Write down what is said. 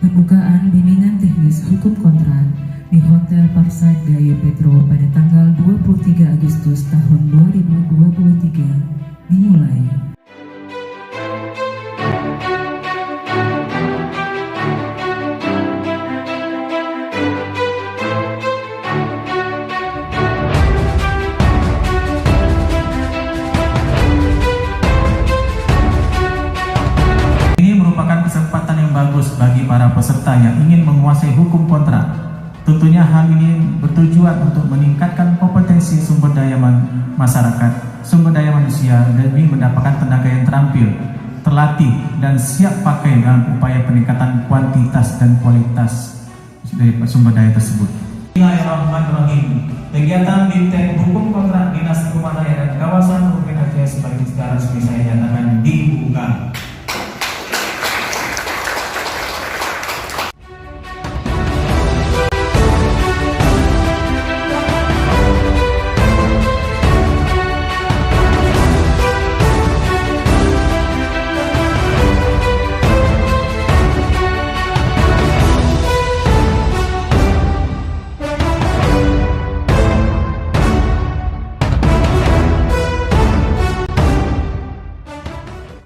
Pembukaan bimbingan teknis hukum kontrak di Hotel Parkside Gayo Petro pada tanggal 23 Agustus tahun 2023 dimulai. Kesempatan yang bagus bagi para peserta yang ingin menguasai hukum kontrak. Tentunya hal ini bertujuan untuk meningkatkan kompetensi sumber daya masyarakat, sumber daya manusia, demi mendapatkan tenaga yang terampil, terlatih, dan siap pakai dalam upaya peningkatan kuantitas dan kualitas dari sumber daya tersebut. Bismillahirrahmanirrahim. Kegiatan Bimtek Hukum Kontrak Dinas Perumahan Rakyat dan Kawasan Provinsi Aceh sebagai secara resmi saya nyatakan dibuka.